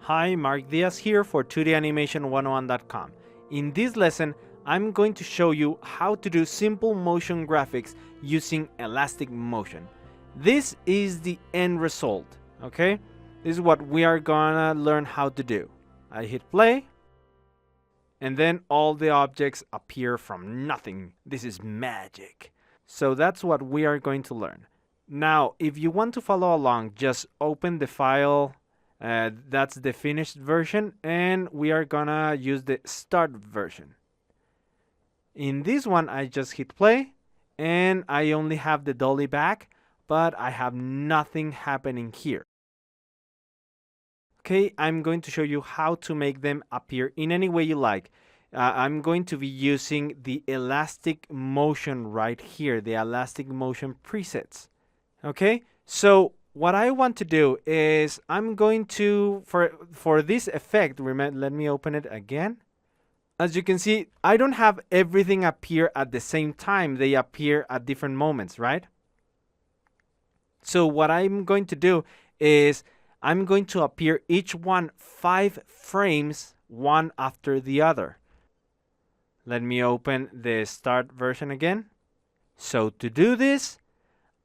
Hi, Mark Diaz here for 2danimation101.com. In this lesson, I'm going to show you how to do simple motion graphics using elastic motion. This is the end result, okay? This is what we are gonna learn how to do. I hit play, and then all the objects appear from nothing. This is magic. So that's what we are going to learn. Now, if you want to follow along, just open the file. That's the finished version, and we are gonna use the start version. In this one, I just hit play, and I only have the dolly back, but I have nothing happening here. Okay, I'm going to show you how to make them appear in any way you like. I'm going to be using the elastic motion right here, the elastic motion presets. Okay, so what I want to do is I'm going to, for this effect, let me open it again. As you can see, I don't have everything appear at the same time. They appear at different moments, right? So what I'm going to do is I'm going to appear each one 5 frames, one after the other. Let me open the start version again. So to do this,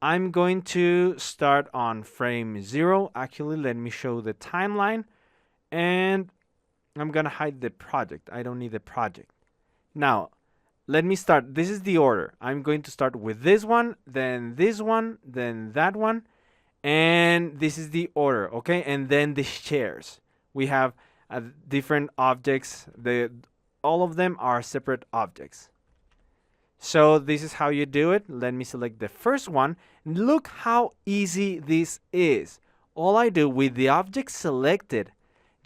I'm going to start on frame 0. Actually, let me show the timeline. And I'm going to hide the project. I don't need the project. Now, let me start. This is the order. I'm going to start with this one, then that one. And this is the order, okay? And then the chairs. We have different objects. All of them are separate objects. So this is how you do it. Let me select the first one. Look how easy this is. All I do with the object selected.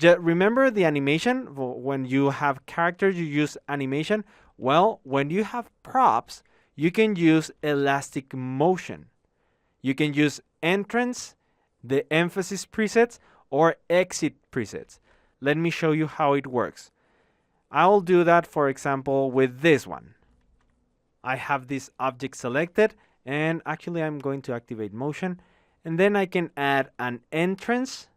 Remember the animation? When you have characters, you use animation. Well, when you have props, you can use elastic motion. You can use entrance, the emphasis presets, or exit presets. Let me show you how it works. I'll do that, for example, with this one. I have this object selected, and actually I'm going to activate motion, and then I can add an entrance.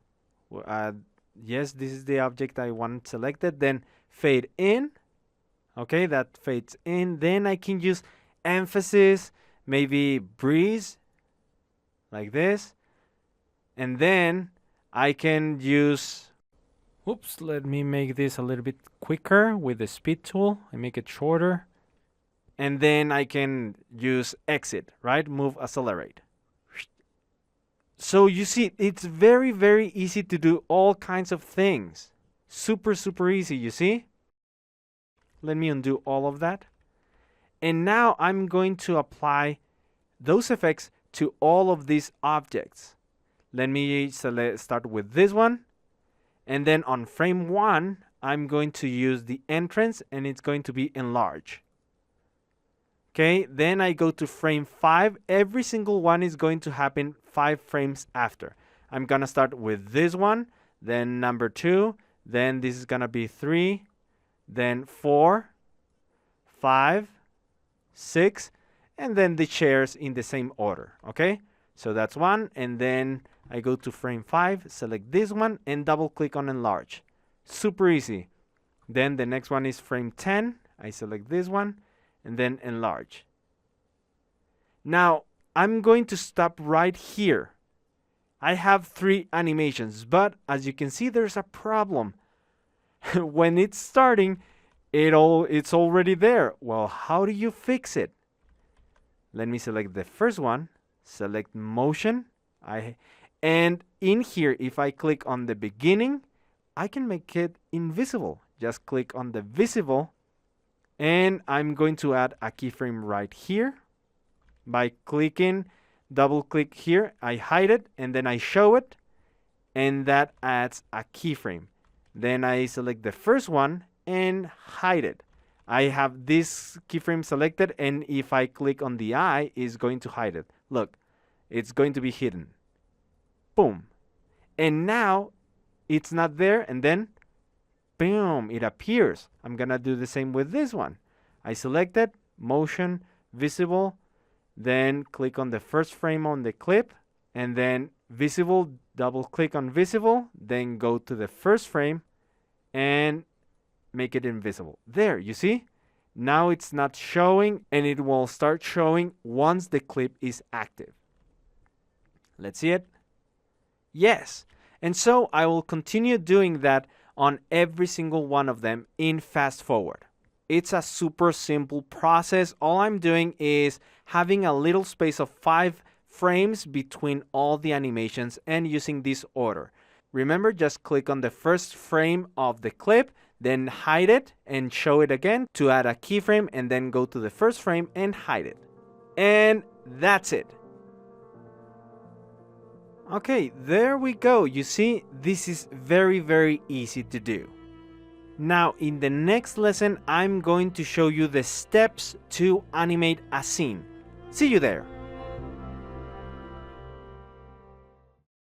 Yes, this is the object I want selected. Then fade in. Okay, that fades in. Then I can use emphasis, maybe breeze, like this. And then I can use, oops, let me make this a little bit quicker with the speed tool. I make it shorter. And then I can use exit, right? Move, accelerate. So you see, it's very, very easy to do all kinds of things. Super, super easy, you see? Let me undo all of that. And now I'm going to apply those effects to all of these objects. Let me start with this one. And then on frame 1, I'm going to use the entrance, and it's going to be enlarge. Okay, then I go to frame 5. Every single one is going to happen 5 frames after. I'm gonna start with this one, then number 2, then this is gonna be 3, then 4, 5, 6, and then the chairs in the same order, okay? So that's 1, and then I go to frame 5, select this one, and double click on enlarge. Super easy. Then the next one is frame 10, I select this one, and then enlarge. Now, I'm going to stop right here. I have 3 animations, but as you can see, there's a problem. When it's starting, it's already there. Well, how do you fix it? Let me select the first one, select motion, and in here, if I click on the beginning, I can make it invisible. Just click on the visible, and I'm going to add a keyframe right here. By clicking, double click here, I hide it, and then I show it, and that adds a keyframe. Then I select the first one and hide it. I have this keyframe selected, and if I click on the eye, it's going to hide it. Look, it's going to be hidden. Boom. And now it's not there, and then boom, it appears. I'm gonna do the same with this one. I select it, motion, visible, then click on the first frame on the clip, and then visible double click on visible, then go to the first frame and make it invisible. There, you see? Now it's not showing, and it will start showing once the clip is active. Let's see it. Yes. And so I will continue doing that on every single one of them in fast forward. It's a super simple process. All I'm doing is having a little space of 5 frames between all the animations and using this order. Remember, just click on the first frame of the clip, then hide it and show it again to add a keyframe, and then go to the first frame and hide it. And that's it. Okay, there we go. You see, this is very, very easy to do. Now, in the next lesson, I'm going to show you the steps to animate a scene. See you there.